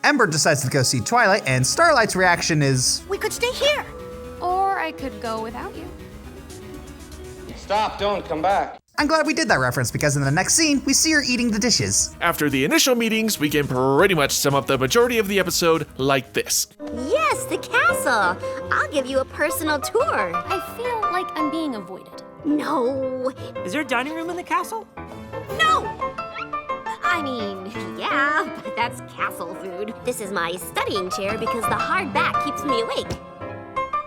Ember decides to go see Twilight, and Starlight's reaction is, We could stay here. Or I could go without you. Stop, don't come back. I'm glad we did that reference because in the next scene, we see her eating the dishes. After the initial meetings, we can pretty much sum up the majority of the episode like this. Yes, the castle. I'll give you a personal tour. I feel like I'm being avoided. No. Is there a dining room in the castle? No! I mean, yeah, but that's castle food. This is my studying chair because the hard back keeps me awake.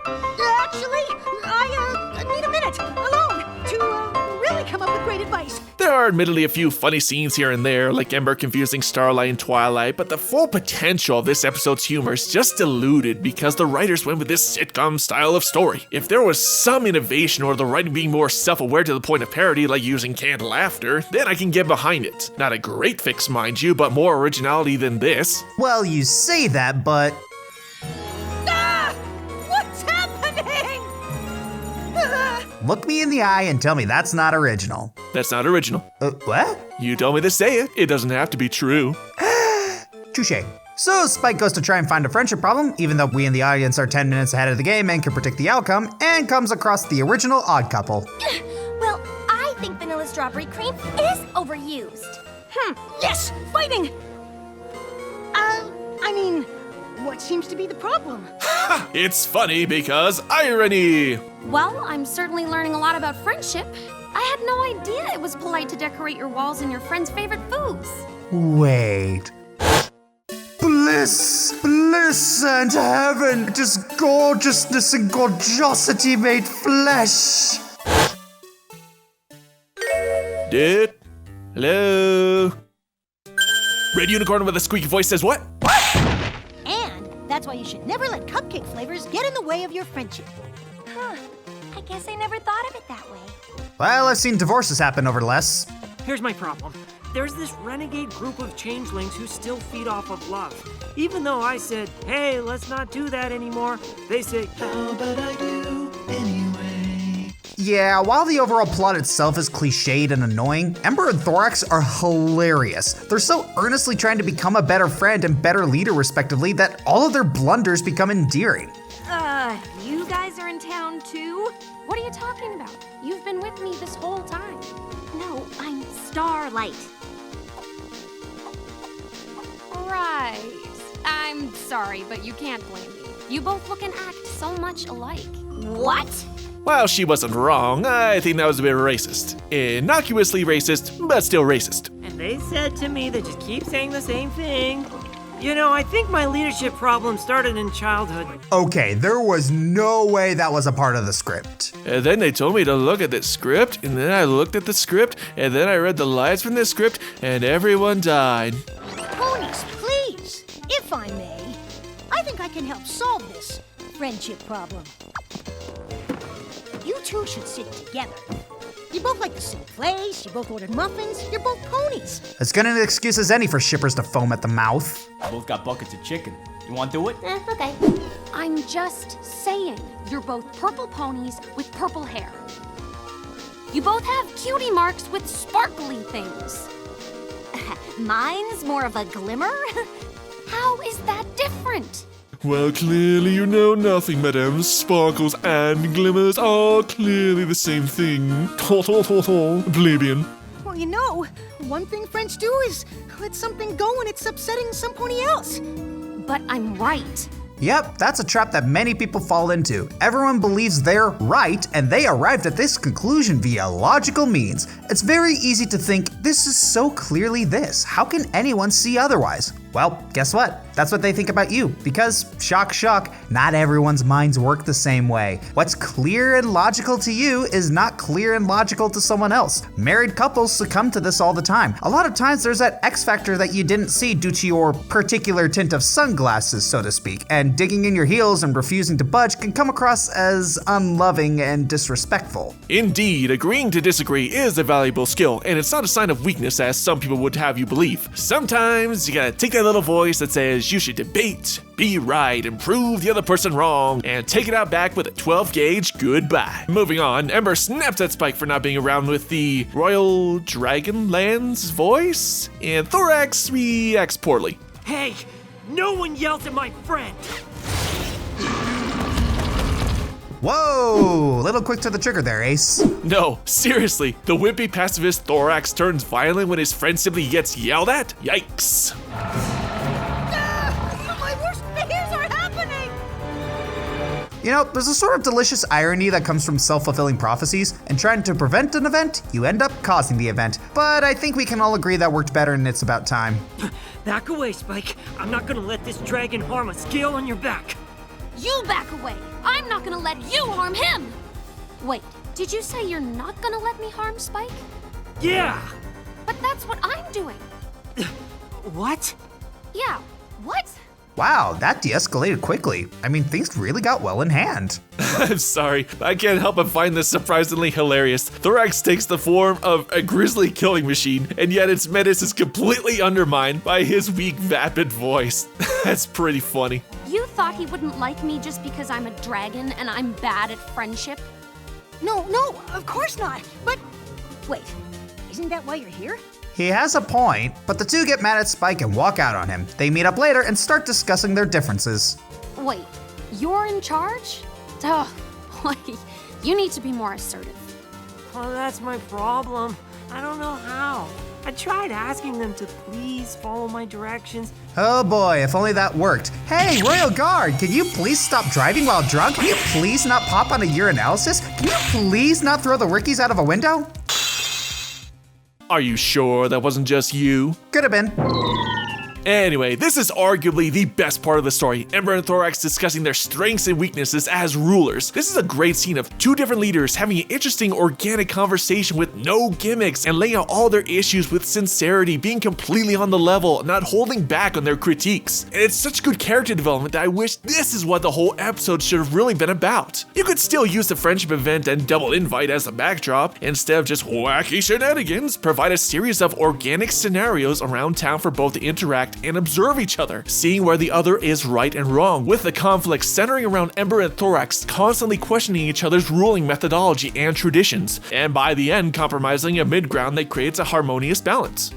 Actually, I need a minute alone to really come up with great advice. There are admittedly a few funny scenes here and there, like Ember confusing Starlight and Twilight, but the full potential of this episode's humor is just diluted because the writers went with this sitcom style of story. If there was some innovation or the writing being more self-aware to the point of parody, like using canned laughter, then I can get behind it. Not a great fix, mind you, but more originality than this. Well, you say that, but What's happening? look me in the eye and tell me that's not original. That's not original. What? You told me to say it. It doesn't have to be true. Touche. So Spike goes to try and find a friendship problem, even though we in the audience are 10 minutes ahead of the game and can predict the outcome, and comes across the original Odd Couple. Well, I think vanilla strawberry cream is overused. Yes, fighting. I mean, what seems to be the problem? It's funny because irony. Well, I'm certainly learning a lot about friendship. I had no idea it was polite to decorate your walls in your friend's favorite foods. Wait. Bliss and heaven, just gorgeousness and gorgeosity made flesh. Dude? Hello? Red unicorn with a squeaky voice says what? And that's why you should never let cupcake flavors get in the way of your friendship. I guess I never thought of it that way. Well, I've seen divorces happen over less. Here's my problem. There's this renegade group of changelings who still feed off of love. Even though I said, hey, let's not do that anymore, they say, how about I do anyway? Yeah, while the overall plot itself is cliched and annoying, Ember and Thorax are hilarious. They're so earnestly trying to become a better friend and better leader respectively that all of their blunders become endearing. You guys are in town too? What are you talking about? You've been with me this whole time. No, I'm Starlight. Right. I'm sorry, but you can't blame me. You both look and act so much alike. What? Well, she wasn't wrong. I think that was a bit racist. Innocuously racist, but still racist. And they said to me they just keep saying the same thing. You know, I think my leadership problem started in childhood. Okay, there was no way that was a part of the script. And then they told me to look at the script, and then I looked at the script, and then I read the lines from the script, and everyone died. Ponies, please, if I may. I think I can help solve this friendship problem. You two should sit together. You both like the same place, you both ordered muffins, you're both ponies. As good an excuse as any for shippers to foam at the mouth. Both got buckets of chicken. You want to do it? Okay. I'm just saying, you're both purple ponies with purple hair. You both have cutie marks with sparkly things. Mine's more of a glimmer. How is that different? Well, clearly you know nothing, madame. Sparkles and glimmers are clearly the same thing. Plebeian. Well, you know, one thing French do is let something go when it's upsetting some pony else. But I'm right. Yep, that's a trap that many people fall into. Everyone believes they're right, and they arrived at this conclusion via logical means. It's very easy to think, this is so clearly this. How can anyone see otherwise? Well, guess what? That's what they think about you, because, shock, shock, not everyone's minds work the same way. What's clear and logical to you is not clear and logical to someone else. Married couples succumb to this all the time. A lot of times there's that X factor that you didn't see due to your particular tint of sunglasses, so to speak, and digging in your heels and refusing to budge can come across as unloving and disrespectful. Indeed, agreeing to disagree is a valuable skill, and it's not a sign of weakness as some people would have you believe. Sometimes you gotta take that little voice that says you should debate, be right, and prove the other person wrong, and take it out back with a 12 gauge goodbye. Moving on, Ember snaps at Spike for not being around with the Royal Dragonland's voice, and Thorax reacts poorly. Hey, No one yells at my friend! Whoa, little quick to the trigger there, Ace. No, seriously, the wimpy pacifist Thorax turns violent when his friend simply gets yelled at? Yikes. My worst fears are happening! You know, there's a sort of delicious irony that comes from self-fulfilling prophecies, and trying to prevent an event, you end up causing the event. But I think we can all agree that worked better and it's about time. Back away, Spike. I'm not gonna let this dragon harm a scale on your back. You back away. I'm not gonna let you harm him. Wait, did you say you're not gonna let me harm Spike? Yeah! But that's what I'm doing. What? Yeah, what? Wow, that de-escalated quickly. I mean, things really got well in hand. I'm sorry, I can't help but find this surprisingly hilarious. Thorax takes the form of a grizzly killing machine, and yet its menace is completely undermined by his weak, vapid voice. That's pretty funny. You thought he wouldn't like me just because I'm a dragon and I'm bad at friendship? No, of course not. But wait, isn't that why you're here? He has a point, but the two get mad at Spike and walk out on him. They meet up later and start discussing their differences. Wait, you're in charge? Oh, boy, you need to be more assertive. Well, that's my problem. I don't know how. I tried asking them to please follow my directions. Oh boy, if only that worked. Hey, Royal Guard, can you please stop driving while drunk? Can you please not pop on a urinalysis? Can you please not throw the rookies out of a window? Are you sure that wasn't just you? Could have been. Anyway, this is arguably the best part of the story. Ember and Thorax discussing their strengths and weaknesses as rulers. This is a great scene of two different leaders having an interesting organic conversation with no gimmicks and laying out all their issues with sincerity, being completely on the level, not holding back on their critiques. And it's such good character development that I wish this is what the whole episode should have really been about. You could still use the friendship event and double invite as the backdrop. Instead of just wacky shenanigans, provide a series of organic scenarios around town for both to interact and observe each other, seeing where the other is right and wrong, with the conflict centering around Ember and Thorax constantly questioning each other's ruling methodology and traditions, and by the end compromising a mid-ground that creates a harmonious balance.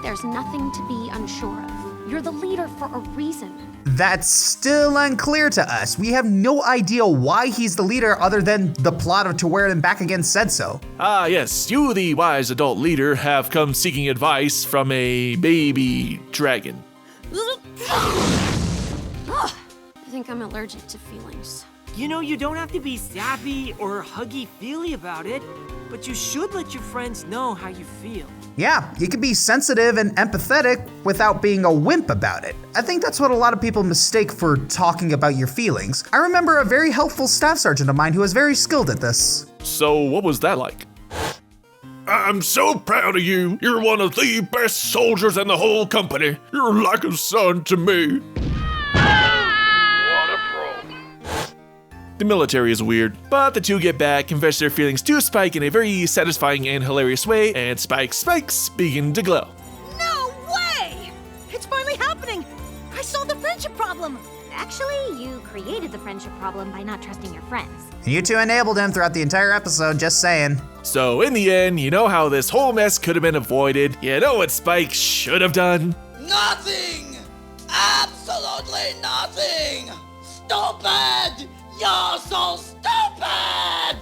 There's nothing to be unsure of. You're the leader for a reason. That's still unclear to us. We have no idea why he's the leader other than the plot of To Wear Them Back Again said so. Ah yes, you the wise adult leader have come seeking advice from a baby dragon. I think I'm allergic to feelings. You know, you don't have to be sappy or huggy-feely about it, but you should let your friends know how you feel. Yeah, you can be sensitive and empathetic without being a wimp about it. I think that's what a lot of people mistake for talking about your feelings. I remember a very helpful staff sergeant of mine who was very skilled at this. So what was that like? I'm so proud of you. You're one of the best soldiers in the whole company. You're like a son to me. The military is weird, but the two get back, confess their feelings to Spike in a very satisfying and hilarious way, and Spike's begin to glow. No way! It's finally happening! I solved the friendship problem! Actually, you created the friendship problem by not trusting your friends. You two enabled him throughout the entire episode, just saying. So in the end, you know how this whole mess could have been avoided? You know what Spike should have done? Nothing! Absolutely nothing! Stupid! You're so stupid!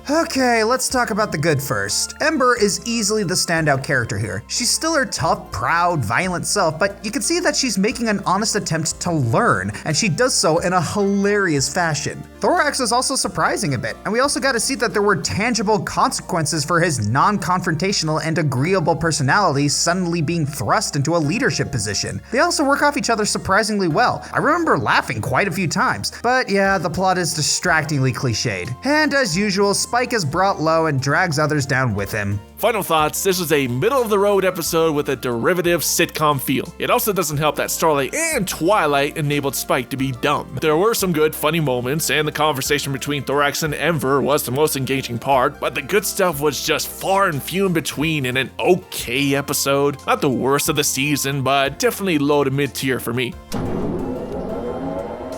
Okay, let's talk about the good first. Ember is easily the standout character here. She's still her tough, proud, violent self, but you can see that she's making an honest attempt to learn, and she does so in a hilarious fashion. Thorax is also surprising a bit, and we also got to see that there were tangible consequences for his non-confrontational and agreeable personality suddenly being thrust into a leadership position. They also work off each other surprisingly well. I remember laughing quite a few times, but yeah, the plot is distractingly cliched. And as usual, Spike is brought low and drags others down with him. Final thoughts, this was a middle-of-the-road episode with a derivative sitcom feel. It also doesn't help that Starlight and Twilight enabled Spike to be dumb. There were some good, funny moments, and the conversation between Thorax and Ember was the most engaging part, but the good stuff was just far and few in between in an okay episode. Not the worst of the season, but definitely low to mid-tier for me.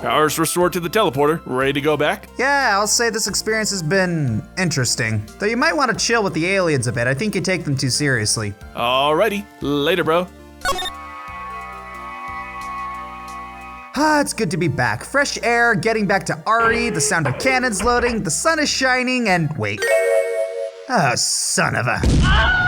Powers restored to the teleporter. Ready to go back? Yeah, I'll say this experience has been interesting. Though you might want to chill with the aliens a bit. I think you take them too seriously. Alrighty. Later, bro. Ah, it's good to be back. Fresh air, getting back to Ari, the sound of cannons loading, the sun is shining, and wait. Oh, son of a...